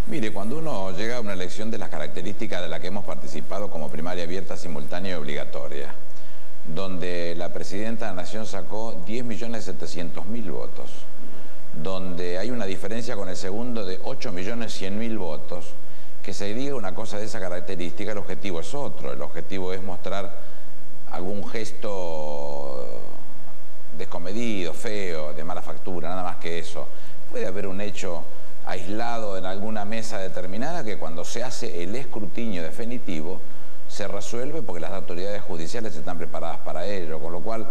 Mire, cuando uno llega a una elección de las características de la que hemos participado como primaria abierta, simultánea y obligatoria, donde la presidenta de la Nación sacó 10.700.000 votos, donde hay una diferencia con el segundo de 8.100.000 votos, que se diga una cosa de esa característica, el objetivo es otro. El objetivo es mostrar algún gesto descomedido, feo, de mala factura, nada más que eso. Puede haber un hecho aislado en alguna mesa determinada que cuando se hace el escrutinio definitivo se resuelve porque las autoridades judiciales están preparadas para ello, con lo cual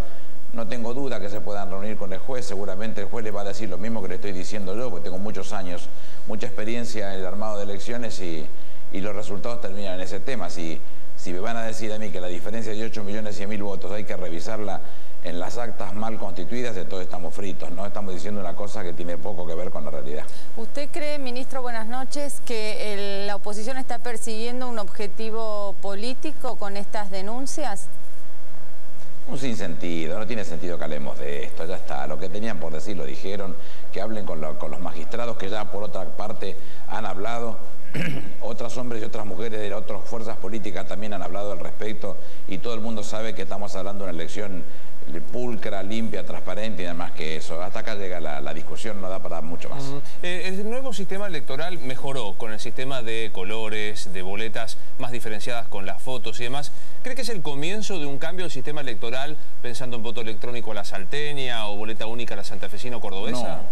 no tengo duda que se puedan reunir con el juez. Seguramente el juez le va a decir lo mismo que le estoy diciendo yo, porque tengo muchos años, mucha experiencia en el armado de elecciones y los resultados terminan en ese tema. Si me van a decir a mí que la diferencia de 8.100.000 votos hay que revisarla en las actas mal constituidas, entonces estamos fritos, ¿no? Estamos diciendo una cosa que tiene poco que ver con la realidad. ¿Usted cree, ministro, buenas noches, que la oposición está persiguiendo un objetivo político con estas denuncias? Un sinsentido, no tiene sentido que hablemos de esto, ya está. Lo que tenían por decir lo dijeron, que hablen con los magistrados que ya por otra parte han hablado. Otros hombres y otras mujeres de otras fuerzas políticas también han hablado al respecto y todo el mundo sabe que estamos hablando de una elección pulcra, limpia, transparente y demás que eso. Hasta acá llega la discusión, no da para mucho más. El nuevo sistema electoral mejoró con el sistema de colores, de boletas más diferenciadas con las fotos y demás. ¿Cree que es el comienzo de un cambio del sistema electoral pensando en voto electrónico a la salteña o boleta única a la santafesina o cordobesa?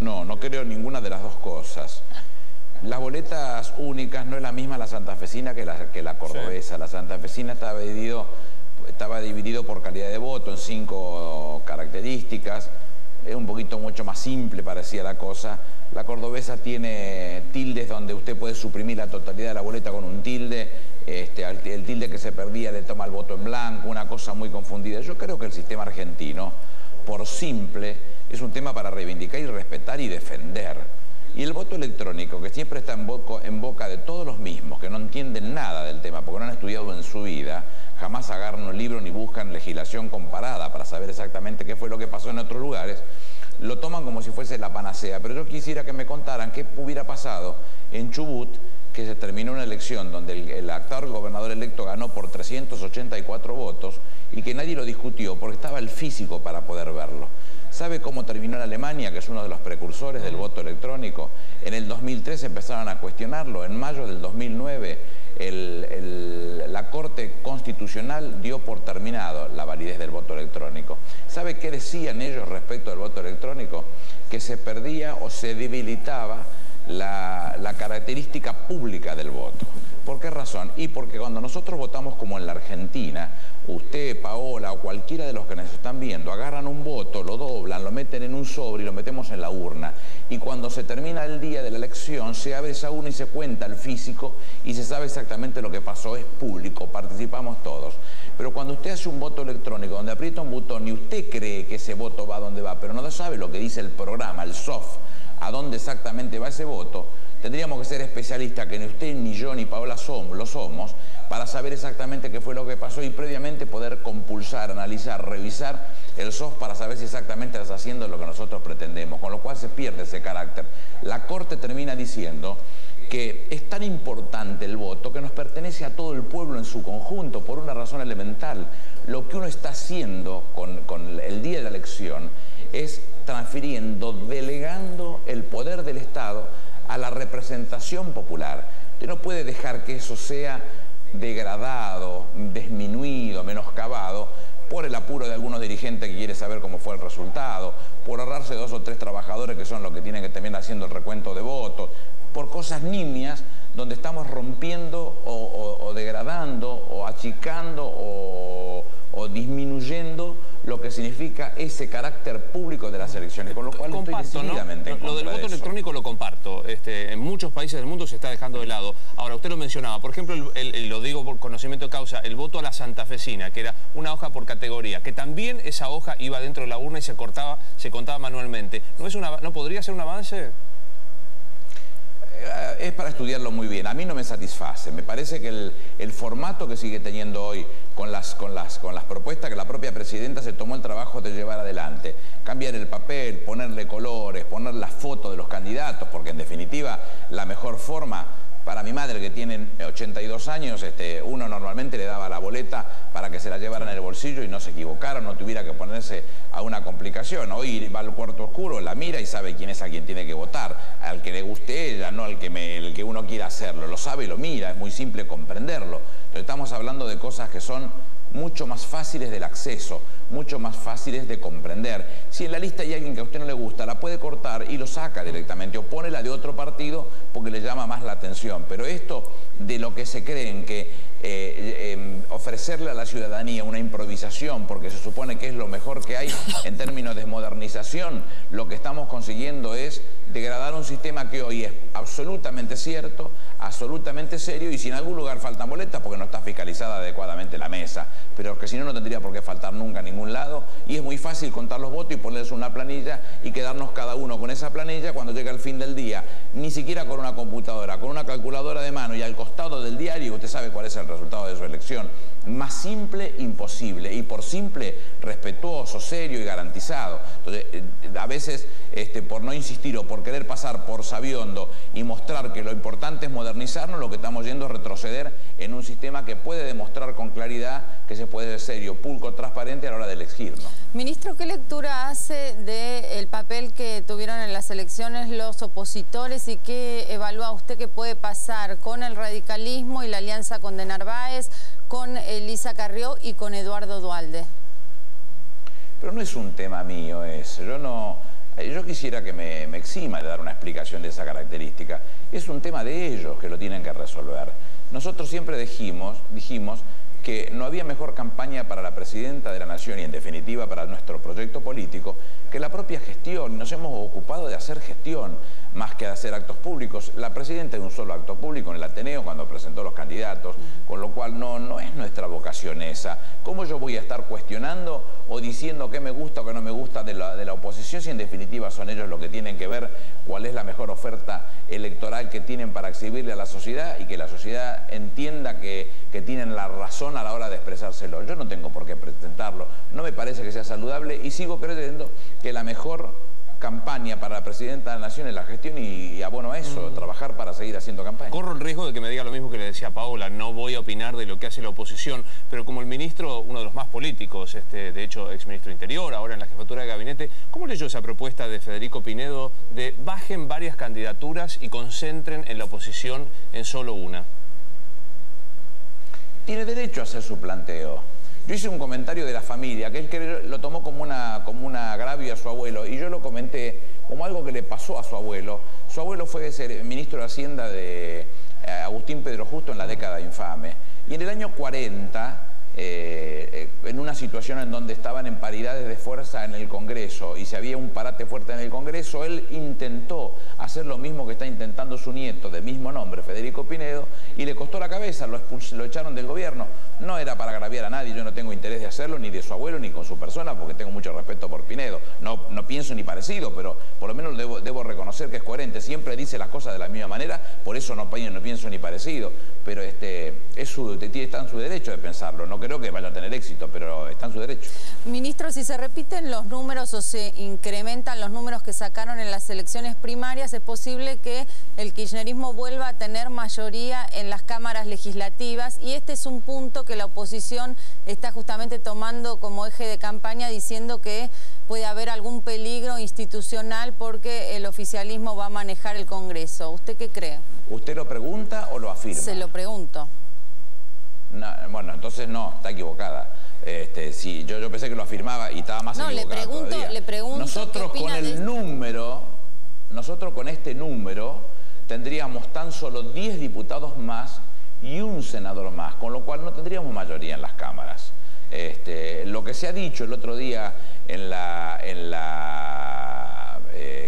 No creo ninguna de las dos cosas. Las boletas únicas no es la misma la santafesina que la cordobesa. Sí. La santafesina estaba dividido por calidad de voto en 5 características. Es un poquito mucho más simple, parecía la cosa. La cordobesa tiene tildes donde usted puede suprimir la totalidad de la boleta con un tilde. El tilde que se perdía le toma el voto en blanco, una cosa muy confundida. Yo creo que el sistema argentino, por simple, es un tema para reivindicar y respetar y defender. Y el voto electrónico, que siempre está en boca de todos los mismos, que no entienden nada del tema porque no han estudiado en su vida, jamás agarran un libro ni buscan legislación comparada para saber exactamente qué fue lo que pasó en otros lugares, lo toman como si fuese la panacea. Pero yo quisiera que me contaran qué hubiera pasado en Chubut, que se terminó una elección donde el actual gobernador electo ganó por 384 votos y que nadie lo discutió porque estaba el físico para poder verlo. ¿Sabe cómo terminó en Alemania, que es uno de los precursores del voto electrónico? En el 2003 empezaron a cuestionarlo. En mayo del 2009 la Corte Constitucional dio por terminado la validez del voto electrónico. ¿Sabe qué decían ellos respecto del voto electrónico? Que se perdía o se debilitaba la característica pública del voto. ¿Por qué razón? Y porque cuando nosotros votamos como en la Argentina, usted, Paola o cualquiera de los que nos están viendo, agarran un voto, lo doblan, lo meten en un sobre y lo metemos en la urna. Y cuando se termina el día de la elección, se abre esa urna y se cuenta el físico y se sabe exactamente lo que pasó, es público, participamos todos. Pero cuando usted hace un voto electrónico donde aprieta un botón y usted cree que ese voto va a donde va, pero no sabe lo que dice el programa, el soft, a dónde exactamente va ese voto, tendríamos que ser especialistas, que ni usted, ni yo, ni Paola lo somos, para saber exactamente qué fue lo que pasó y previamente poder compulsar, analizar, revisar el soft para saber si exactamente está haciendo lo que nosotros pretendemos, con lo cual se pierde ese carácter. La Corte termina diciendo que es tan importante el voto que nos pertenece a todo el pueblo en su conjunto por una razón elemental. Lo que uno está haciendo con el día de la elección es transfiriendo, delegando el poder del Estado a la representación popular. Usted no puede dejar que eso sea degradado, disminuido, menoscabado por el apuro de algunos dirigentes que quiere saber cómo fue el resultado, por ahorrarse 2 o 3 trabajadores que son los que tienen que terminar haciendo el recuento de votos, por cosas nimias donde estamos rompiendo o degradando o achicando o disminuyendo lo que significa ese carácter público de las elecciones, con lo cual comparto, estoy decididamente en contra. Lo del voto electrónico lo comparto. En muchos países del mundo se está dejando de lado. Ahora, usted lo mencionaba, por ejemplo, lo digo por conocimiento de causa, el voto a la santafesina, que era una hoja por categoría, que también esa hoja iba dentro de la urna y se contaba manualmente. ¿No podría ser un avance? Es para estudiarlo muy bien. A mí no me satisface. Me parece que el formato que sigue teniendo hoy con las propuestas que la propia presidenta se tomó el trabajo de llevar adelante, cambiar el papel, ponerle colores, poner la foto de los candidatos, candidatos, porque en definitiva la mejor forma para mi madre, que tiene 82 años, uno normalmente le daba la boleta para que se la llevara en el bolsillo y no se equivocara, no tuviera que ponerse a una complicación. Hoy va al cuarto oscuro, la mira y sabe quién es a quien tiene que votar, al que le guste ella, no al que uno quiera hacerlo. Lo sabe y lo mira, es muy simple comprenderlo. Entonces estamos hablando de cosas que son mucho más fáciles del acceso, mucho más fáciles de comprender. Si en la lista hay alguien que a usted no le gusta, la puede cortar y lo saca directamente, o pone la de otro partido porque le llama más la atención. Pero esto de lo que se creen que ofrecerle a la ciudadanía una improvisación, porque se supone que es lo mejor que hay en términos de modernización, lo que estamos consiguiendo es degradar un sistema que hoy es absolutamente cierto, absolutamente serio, y si en algún lugar faltan boletas porque no está fiscalizada adecuadamente la mesa, pero que si no, no tendría por qué faltar nunca a ningún lado, y es muy fácil contar los votos y ponerles una planilla y quedarnos cada uno con esa planilla cuando llega el fin del día, ni siquiera con una computadora, con una calculadora de mano y al costado del diario usted sabe cuál es el resultado de su elección. Más simple, imposible, y por simple, respetuoso, serio y garantizado. Entonces, a veces, por no insistir o por querer pasar por sabiondo y mostrar que lo importante es modernizarnos, lo que estamos yendo es retroceder en un sistema que puede demostrar con claridad que se puede ser serio, pulcro, transparente a la hora de elegir, ¿no? Ministro, ¿qué lectura hace del papel que tuvieron en las elecciones los opositores y qué evalúa usted que puede pasar con el radicalismo y la alianza con De Narváez, con Elisa Carrió y con Eduardo Duhalde? Pero no es un tema mío eso. Yo quisiera que me exima de dar una explicación de esa característica. Es un tema de ellos que lo tienen que resolver. Nosotros siempre dijimos que no había mejor campaña para la presidenta de la Nación y en definitiva para nuestro proyecto político que la propia gestión. Nos hemos ocupado de hacer gestión más que de hacer actos públicos. La presidenta de un solo acto público en el Ateneo cuando presentó los candidatos, con lo cual no es nuestra vocación esa. ¿Cómo yo voy a estar cuestionando o diciendo qué me gusta o qué no me gusta de la oposición si en definitiva son ellos los que tienen que ver cuál es la mejor oferta electoral que tienen para exhibirle a la sociedad y que la sociedad entienda que tienen la razón a la hora de expresárselo? Yo no tengo por qué presentarlo, no me parece que sea saludable y sigo creyendo que la mejor campaña para la presidenta de la Nación es la gestión y abono a eso, trabajar para seguir haciendo campaña. Corro el riesgo de que me diga lo mismo que le decía Paola, no voy a opinar de lo que hace la oposición, pero como el ministro, uno de los más políticos, de hecho exministro de Interior, ahora en la jefatura de gabinete, ¿cómo leyó esa propuesta de Federico Pinedo de bajen varias candidaturas y concentren en la oposición en solo una? Tiene derecho a hacer su planteo. Yo hice un comentario de la familia, que él lo tomó como un agravio a su abuelo, y yo lo comenté como algo que le pasó a su abuelo. Su abuelo fue ministro de Hacienda de Agustín Pedro Justo en la década infame. Y en el año 40, en una situación en donde estaban en paridades de fuerza en el Congreso y si había un parate fuerte en el Congreso, él intentó hacer lo mismo que está intentando su nieto de mismo nombre, Federico Pinedo, y le costó la cabeza, lo echaron del gobierno. No era para agraviar a nadie, yo no tengo interés de hacerlo, ni de su abuelo, ni con su persona, porque tengo mucho respeto por Pinedo. No pienso ni parecido, pero por lo menos debo reconocer que es coherente. Siempre dice las cosas de la misma manera, por eso no pienso ni parecido. Pero está en su derecho de pensarlo. No creo que vaya a tener éxito, pero está en su derecho. Ministro, si se repiten los números o se incrementan los números que sacaron en las elecciones primarias, es posible que el kirchnerismo vuelva a tener mayoría en las cámaras legislativas, y este es un punto que la oposición está justamente tomando como eje de campaña, diciendo que puede haber algún peligro institucional porque el oficialismo va a manejar el Congreso. ¿Usted qué cree? ¿Usted lo pregunta o lo afirma? Se lo pregunto. No, bueno, entonces no, está equivocada. Sí, yo pensé que lo afirmaba y estaba más equivocada todavía. Le pregunto nosotros con el número, nosotros con este número tendríamos tan solo 10 diputados más y un senador más, con lo cual no tendríamos mayoría en las cámaras. Lo que se ha dicho el otro día en la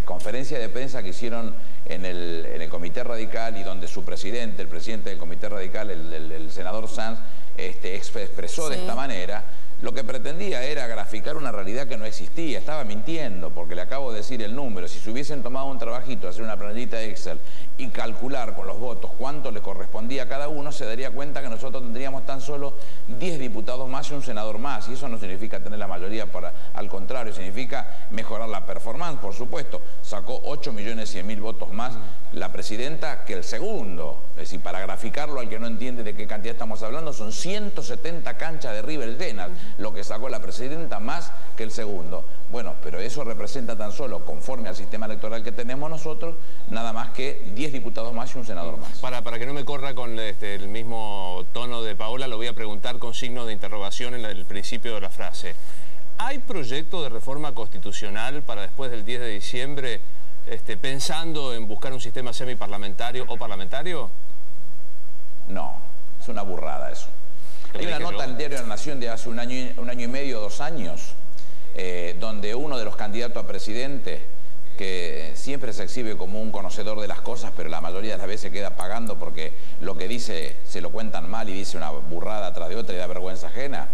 conferencia de prensa que hicieron en el Comité Radical y donde su presidente, el presidente del Comité Radical, el senador Sanz, expresó de esta manera, lo que pretendía era graficar una realidad que no existía. Estaba mintiendo, porque le acabo de decir el número. Si se hubiesen tomado un trabajito, hacer una planillita Excel y calcular con los votos cuánto le correspondía a cada uno, se daría cuenta que nosotros tendríamos tan solo 10 diputados más y un senador más. Y eso no significa tener la mayoría, al contrario, significa mejorar la performance, por supuesto. Sacó 8.100.000 votos más la presidenta que el segundo. Es decir, para graficarlo al que no entiende de qué cantidad estamos hablando, son 170 canchas de River llenas, lo que sacó la presidenta más que el segundo. Bueno, pero eso representa tan solo, conforme al sistema electoral que tenemos nosotros, nada más que 10 diputados más y un senador más. Para que no me corra con el mismo tono de Paola, lo voy a preguntar con signo de interrogación en el principio de la frase. ¿Hay proyecto de reforma constitucional para después del 10 de diciembre, pensando en buscar un sistema semiparlamentario o parlamentario? No, es una burrada eso. Hay una nota en el Diario de la Nación de hace un año y medio, 2 años, donde uno de los candidatos a presidente, que siempre se exhibe como un conocedor de las cosas, pero la mayoría de las veces queda pagando porque lo que dice se lo cuentan mal y dice una burrada tras de otra y da vergüenza ajena,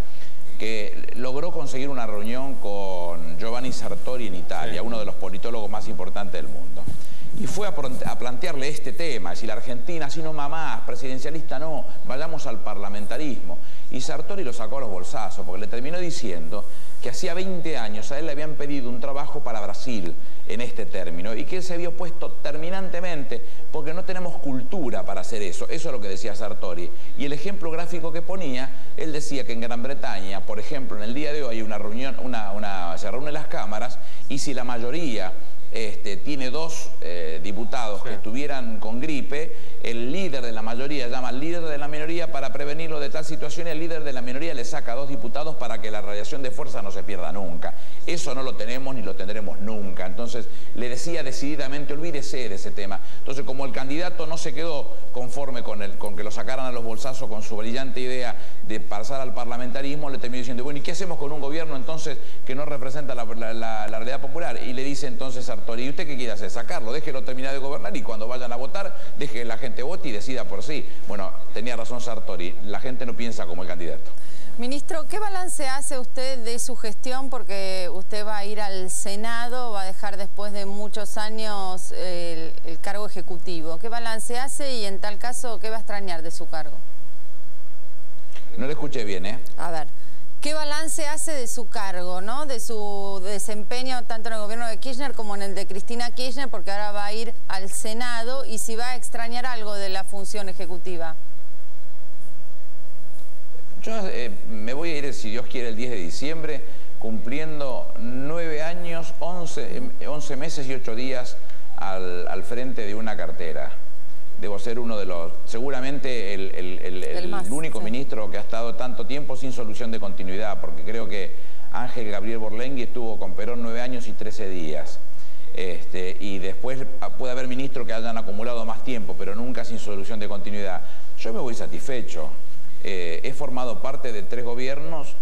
que logró conseguir una reunión con Giovanni Sartori en Italia, uno de los politólogos más importantes del mundo. Y fue a plantearle este tema, es decir, la Argentina, así no mamás, presidencialista no, vayamos al parlamentarismo. Y Sartori lo sacó a los bolsazos, porque le terminó diciendo que hacía 20 años a él le habían pedido un trabajo para Brasil en este término, y que él se había opuesto terminantemente porque no tenemos cultura para hacer eso. Eso es lo que decía Sartori. Y el ejemplo gráfico que ponía, él decía que en Gran Bretaña, por ejemplo, en el día de hoy hay una reunión, se reúnen las cámaras, y si la mayoría tiene 2 diputados que estuvieran con gripe, el líder de la mayoría llama al líder de la minoría para prevenirlo de tal situación, y el líder de la minoría le saca 2 diputados para que la radiación de fuerza no se pierda nunca. Eso no lo tenemos ni lo tendremos nunca. Entonces le decía decididamente, olvídese de ese tema. Entonces, como el candidato no se quedó conforme con que lo sacaran a los bolsazos con su brillante idea de pasar al parlamentarismo, le terminó diciendo, bueno, ¿y qué hacemos con un gobierno entonces que no representa la realidad popular? Y le dice entonces Sartori, ¿y usted qué quiere hacer? Sacarlo, déjelo terminar de gobernar y cuando vayan a votar, deje que la gente vote y decida por sí. Bueno, tenía razón Sartori, la gente no piensa como el candidato. Ministro, ¿qué balance hace usted de su gestión? Porque usted va a ir al Senado, va a dejar después de muchos años el cargo ejecutivo. ¿Qué balance hace y en tal caso qué va a extrañar de su cargo? No le escuché bien, ¿eh? A ver, ¿qué balance hace de su cargo, ¿no? De su desempeño tanto en el gobierno de Kirchner como en el de Cristina Kirchner, porque ahora va a ir al Senado, y si va a extrañar algo de la función ejecutiva? Yo me voy a ir, si Dios quiere, el 10 de diciembre, cumpliendo 9 años, 11 meses y 8 días al frente de una cartera. Debo ser uno de los, seguramente el único ministro que ha estado tanto tiempo sin solución de continuidad, porque creo que Ángel Gabriel Borlengui estuvo con Perón 9 años y 13 días. Y después puede haber ministros que hayan acumulado más tiempo, pero nunca sin solución de continuidad. Yo me voy satisfecho. He formado parte de 3 gobiernos,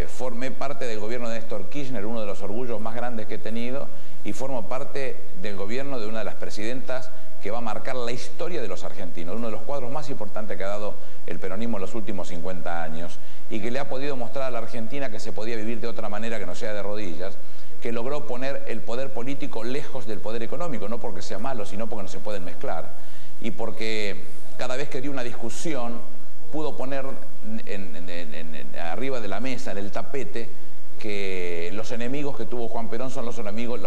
formé parte del gobierno de Néstor Kirchner, uno de los orgullos más grandes que he tenido, y formo parte del gobierno de una de las presidentas que va a marcar la historia de los argentinos, uno de los cuadros más importantes que ha dado el peronismo en los últimos 50 años, y que le ha podido mostrar a la Argentina que se podía vivir de otra manera que no sea de rodillas, que logró poner el poder político lejos del poder económico, no porque sea malo, sino porque no se pueden mezclar, y porque cada vez que dio una discusión pudo poner arriba de la mesa, en el tapete, que los enemigos que tuvo Juan Perón son los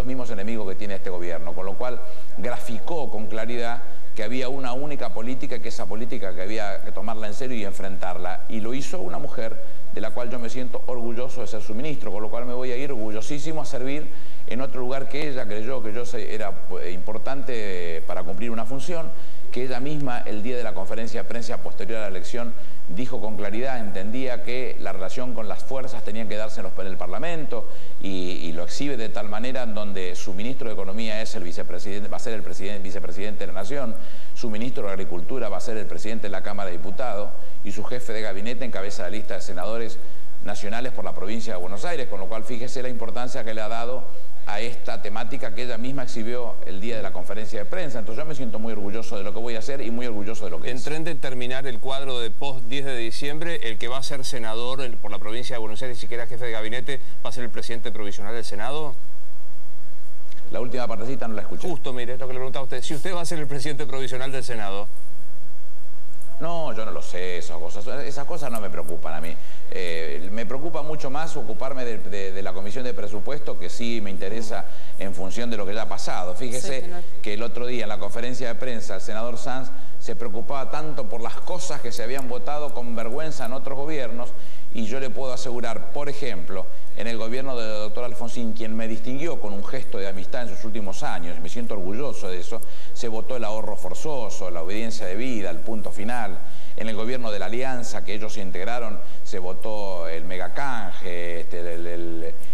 mismos enemigos que tiene este gobierno, con lo cual graficó con claridad que había una única política, que esa política que había que tomarla en serio y enfrentarla, y lo hizo una mujer de la cual yo me siento orgulloso de ser su ministro, con lo cual me voy a ir orgullosísimo a servir en otro lugar que ella creyó que yo era importante para cumplir una función, que ella misma el día de la conferencia de prensa posterior a la elección dijo con claridad, entendía que la relación con las fuerzas tenía que darse en el Parlamento, y lo exhibe de tal manera en donde su ministro de Economía es el vicepresidente, va a ser el vicepresidente de la Nación, su ministro de Agricultura va a ser el presidente de la Cámara de Diputados, y su jefe de gabinete encabeza la lista de senadores nacionales por la provincia de Buenos Aires, con lo cual fíjese la importancia que le ha dado a esta temática que ella misma exhibió el día de la conferencia de prensa. Entonces yo me siento muy orgulloso de lo que voy a hacer y muy orgulloso de lo que hice. En de terminar el cuadro de post 10 de diciembre, el que va a ser senador por la provincia de Buenos Aires, ni siquiera jefe de gabinete, va a ser el presidente provisional del Senado. La última partecita no la escuché. Justo, mire, es lo que le preguntaba a usted. Si usted va a ser el presidente provisional del Senado. No, yo no lo sé, esas cosas no me preocupan a mí. Me preocupa mucho más ocuparme de la Comisión de Presupuesto, que sí me interesa en función de lo que ya ha pasado. Fíjese que el otro día en la conferencia de prensa el senador Sanz se preocupaba tanto por las cosas que se habían votado con vergüenza en otros gobiernos, y yo le puedo asegurar, por ejemplo, en el gobierno del doctor Alfonsín, quien me distinguió con un gesto de amistad en sus últimos años, me siento orgulloso de eso, se votó el ahorro forzoso, la obediencia debida, el punto final. En el gobierno de la Alianza, que ellos integraron, se votó el megacanje,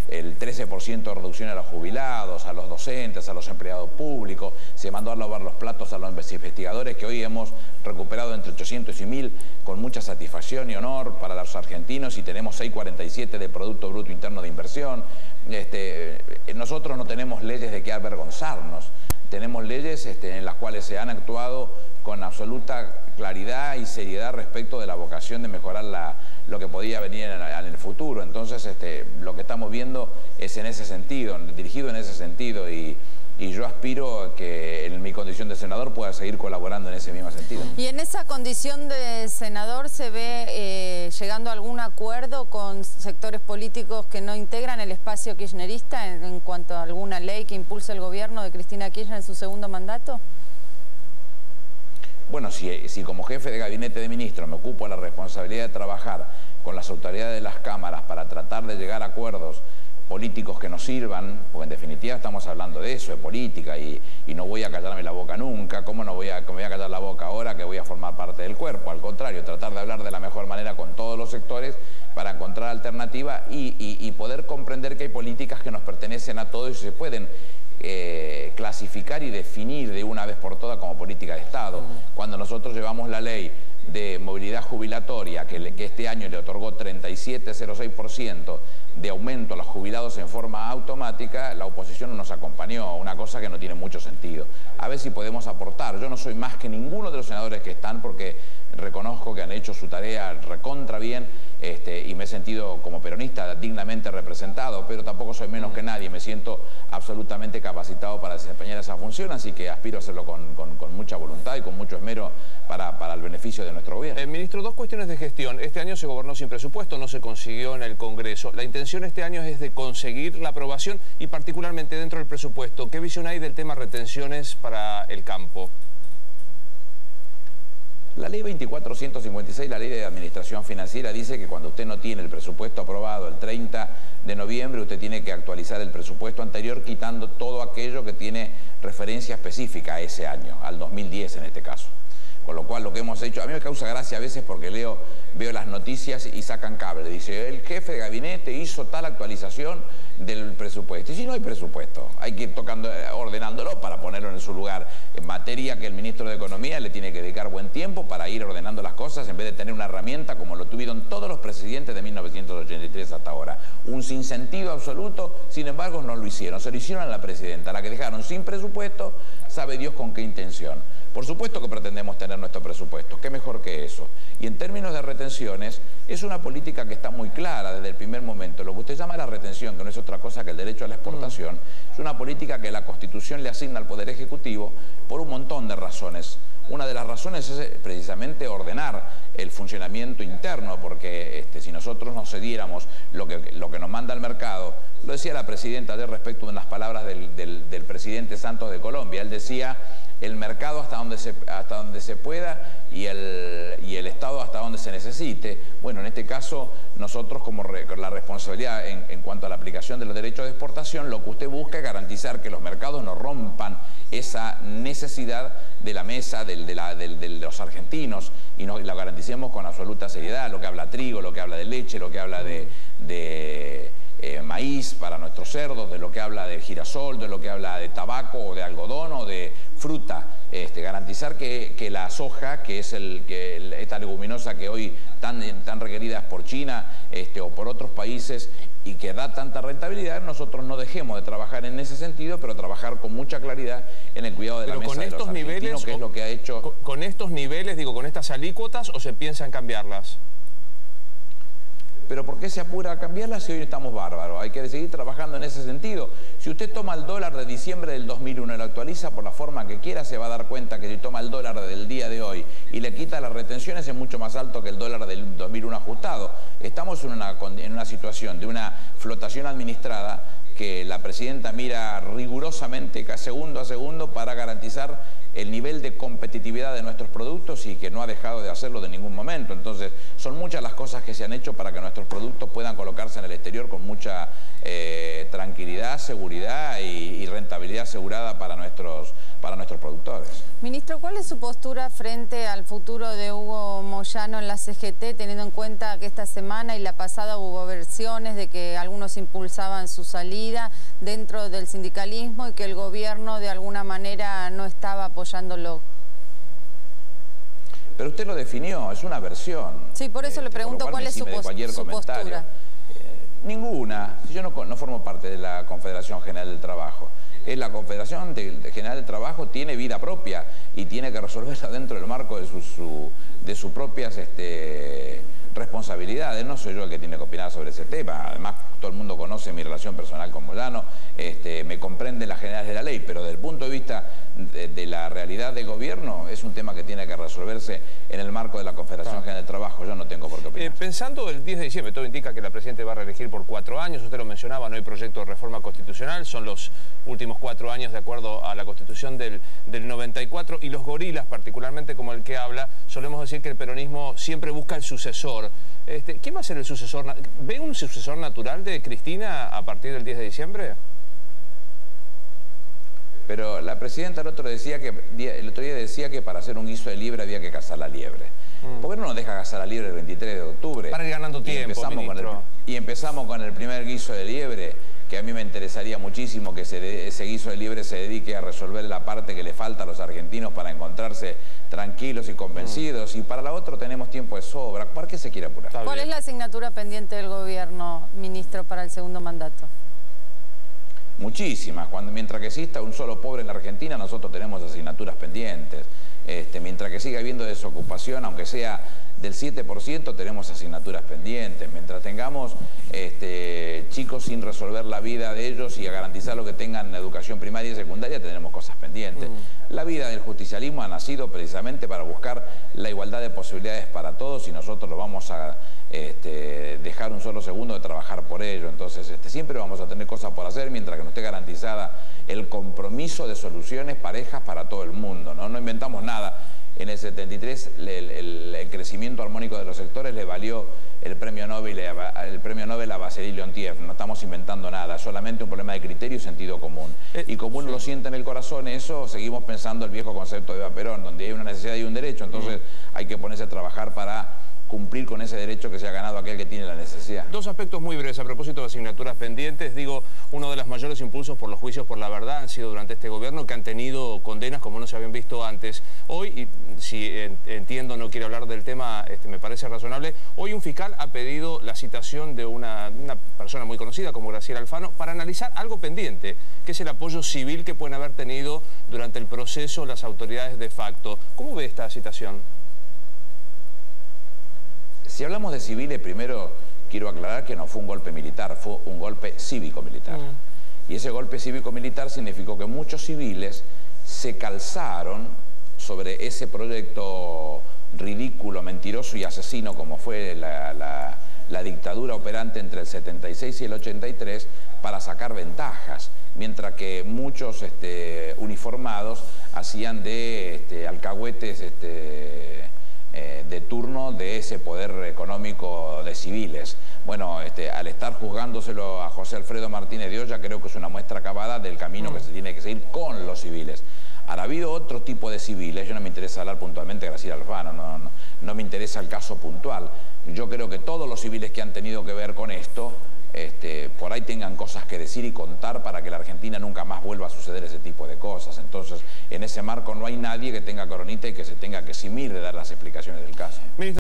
el 13% de reducción a los jubilados, a los docentes, a los empleados públicos. Se mandó a lavar los platos a los investigadores, que hoy hemos recuperado entre 800 y 1000 con mucha satisfacción y honor para los argentinos, y tenemos 6,47 de Producto Bruto Interno de Inversión. Nosotros no tenemos leyes de qué avergonzarnos. Tenemos leyes en las cuales se han actuado con absoluta claridad y seriedad respecto de la vocación de mejorar lo que podía venir en el futuro. Entonces, lo que estamos viendo es en ese sentido, dirigido en ese sentido, y yo aspiro a que en mi condición de senador pueda seguir colaborando en ese mismo sentido. ¿Y en esa condición de senador se ve llegando a algún acuerdo con sectores políticos que no integran el espacio kirchnerista en cuanto a alguna ley que impulse el gobierno de Cristina Kirchner en su segundo mandato? Bueno, si como jefe de gabinete de ministros me ocupo de la responsabilidad de trabajar con las autoridades de las cámaras para tratar de llegar a acuerdos políticos que nos sirvan, porque en definitiva estamos hablando de eso, de política, y no voy a callarme la boca nunca. ¿Cómo no voy a callar la boca ahora que voy a formar parte del cuerpo? Al contrario, tratar de hablar de la mejor manera con todos los sectores para encontrar alternativas y poder comprender que hay políticas que nos pertenecen a todos y se pueden clasificar y definir de una vez por todas como política de Estado. Cuando nosotros llevamos la ley de movilidad jubilatoria, que este año le otorgó 37,06% de aumento a los jubilados en forma automática, la oposición no nos acompañó, una cosa que no tiene mucho sentido. A ver si podemos aportar. Yo no soy más que ninguno de los senadores que están, porque reconozco que han hecho su tarea recontra bien, y me he sentido como peronista dignamente representado, pero tampoco soy menos que nadie, me siento absolutamente capacitado para desempeñar esa función, así que aspiro a hacerlo con mucha voluntad y con mucho esmero para el beneficio de nuestro gobierno. Ministro, dos cuestiones de gestión. Este año se gobernó sin presupuesto, no se consiguió en el Congreso. La intención este año es de conseguir la aprobación y particularmente dentro del presupuesto. ¿Qué visión hay del tema retenciones para el campo? La ley 24.156, la ley de administración financiera, dice que cuando usted no tiene el presupuesto aprobado el 30 de noviembre, usted tiene que actualizar el presupuesto anterior quitando todo aquello que tiene referencia específica a ese año, al 2010 en este caso. Con lo cual lo que hemos hecho, a mí me causa gracia a veces porque veo las noticias y sacan cable. Dice, el jefe de gabinete hizo tal actualización del presupuesto. Y si no hay presupuesto, hay que ir ordenándolo para ponerlo en su lugar. En materia que el ministro de Economía le tiene que dedicar buen tiempo para ir ordenando las cosas en vez de tener una herramienta como lo tuvieron todos los presidentes de 1983 hasta ahora. Un sinsentido absoluto, sin embargo no lo hicieron. Se lo hicieron a la presidenta, la que dejaron sin presupuesto, sabe Dios con qué intención. Por supuesto que pretendemos tener nuestro presupuesto, qué mejor que eso. Y en términos de retenciones, es una política que está muy clara desde el primer momento. Lo que usted llama la retención, que no es otra cosa que el derecho a la exportación, es una política que la Constitución le asigna al Poder Ejecutivo por un montón de razones. Una de las razones es precisamente ordenar el funcionamiento interno, porque si nosotros nos cediéramos lo que nos manda el mercado, lo decía la presidenta ayer respecto de unas palabras del presidente Santos de Colombia. Él decía, el mercado hasta donde se pueda y el Estado hasta donde se necesite. Bueno, en este caso, nosotros como la responsabilidad en cuanto a la aplicación de los derechos de exportación, lo que usted busca es garantizar que los mercados no rompan esa necesidad de la mesa de los argentinos y la garanticemos con absoluta seriedad, lo que habla trigo, lo que habla de leche, lo que habla de maíz para nuestros cerdos, de lo que habla de girasol, de lo que habla de tabaco o de algodón o de fruta, garantizar que la soja, que es esta leguminosa que hoy tan requerida es por China o por otros países y que da tanta rentabilidad, nosotros no dejemos de trabajar en ese sentido, pero trabajar con mucha claridad en el cuidado de la mesa de los argentinos, que es lo que ha hecho. ¿Con estos niveles, digo, con estas alícuotas, o se piensa en cambiarlas? Pero ¿por qué se apura a cambiarlas si hoy estamos bárbaros? Hay que seguir trabajando en ese sentido. Si usted toma el dólar de diciembre del 2001 y lo actualiza por la forma que quiera, se va a dar cuenta que si toma el dólar del día de hoy y le quita las retenciones, es mucho más alto que el dólar del 2001 ajustado. Estamos en una situación de una flotación administrada que la presidenta mira rigurosamente segundo a segundo para garantizar el nivel de competitividad de nuestros productos y que no ha dejado de hacerlo de ningún momento. Entonces, son muchas las cosas que se han hecho para que nuestros productos puedan colocarse en el exterior con mucha tranquilidad, seguridad y rentabilidad asegurada para nuestros productores. Ministro, ¿cuál es su postura frente al futuro de Hugo Moyano en la CGT, teniendo en cuenta que esta semana y la pasada hubo versiones de que algunos impulsaban su salida dentro del sindicalismo y que el gobierno de alguna manera no estaba apoyándolo? Pero usted lo definió, es una versión. Sí, por eso le pregunto cuál es su postura. Ninguna. Yo no formo parte de la Confederación General del Trabajo. La Confederación General del Trabajo tiene vida propia y tiene que resolverla dentro del marco de sus propias responsabilidades. No soy yo el que tiene que opinar sobre ese tema. Además, todo el mundo conoce mi relación personal con Moyano, me comprende las generales de la ley, pero desde el punto de vista de la realidad del gobierno es un tema que tiene que resolverse en el marco de la Confederación General del Trabajo. Yo no tengo por qué opinar. Pensando el 10 de diciembre, todo indica que la Presidenta va a reelegir por 4 años, usted lo mencionaba, no hay proyecto de reforma constitucional, son los últimos 4 años de acuerdo a la Constitución del 94, y los gorilas, particularmente como el que habla, solemos decir que el peronismo siempre busca el sucesor. ¿Quién va a ser el sucesor? ¿Ve un sucesor natural de Cristina a partir del 10 de diciembre? Pero la presidenta el otro día decía que para hacer un guiso de liebre había que cazar la liebre. ¿Por qué no nos deja cazar la liebre el 23 de octubre? Para ir ganando tiempo, y empezamos con el primer guiso de liebre, que a mí me interesaría muchísimo que ese guiso de liebre se dedique a resolver la parte que le falta a los argentinos para encontrarse tranquilos y convencidos. Y para la otra tenemos tiempo de sobra. ¿Para qué se quiere apurar? ¿Cuál es la asignatura pendiente del gobierno, ministro, para el segundo mandato? Muchísimas. Mientras que exista un solo pobre en la Argentina, nosotros tenemos asignaturas pendientes. Mientras que siga habiendo desocupación, aunque sea del 7%, tenemos asignaturas pendientes. Mientras tengamos chicos sin resolver la vida de ellos y a garantizar lo que tengan educación primaria y secundaria, tenemos cosas pendientes. La vida del justicialismo ha nacido precisamente para buscar la igualdad de posibilidades para todos y nosotros lo vamos a dejar un solo segundo de trabajar por ello. Entonces siempre vamos a tener cosas por hacer mientras que no esté garantizada el compromiso de soluciones parejas para todo el mundo, ¿no? No inventamos nada. En el 73 el crecimiento armónico de los sectores le valió el premio Nobel a Vasily Leontiev. No estamos inventando nada, solamente un problema de criterio y sentido común. Y como uno lo siente en el corazón eso, seguimos pensando el viejo concepto de Eva Perón, donde hay una necesidad y un derecho, entonces hay que ponerse a trabajar para cumplir con ese derecho que se ha ganado aquel que tiene la necesidad. Dos aspectos muy breves a propósito de asignaturas pendientes. Digo, uno de los mayores impulsos por los juicios por la verdad han sido durante este gobierno, que han tenido condenas como no se habían visto antes. Hoy, y si entiendo, no quiero hablar del tema, me parece razonable, hoy un fiscal ha pedido la citación de una persona muy conocida como Graciela Alfano para analizar algo pendiente, que es el apoyo civil que pueden haber tenido durante el proceso las autoridades de facto. ¿Cómo ve esta citación? Si hablamos de civiles, primero quiero aclarar que no fue un golpe militar, fue un golpe cívico-militar. Y ese golpe cívico-militar significó que muchos civiles se calzaron sobre ese proyecto ridículo, mentiroso y asesino como fue la dictadura operante entre el 76 y el 83 para sacar ventajas, mientras que muchos uniformados hacían de alcahuetes de turno de ese poder económico de civiles. Bueno, al estar juzgándoselo a José Alfredo Martínez de Oya, creo que es una muestra acabada del camino que se tiene que seguir con los civiles. Ha habido otro tipo de civiles, yo no me interesa hablar puntualmente de Graciela Alfano, no me interesa el caso puntual. Yo creo que todos los civiles que han tenido que ver con esto, por por ahí tengan cosas que decir y contar para que la Argentina nunca más vuelva a suceder ese tipo de cosas. Entonces, en ese marco no hay nadie que tenga coronita y que se tenga que eximir de dar las explicaciones del caso.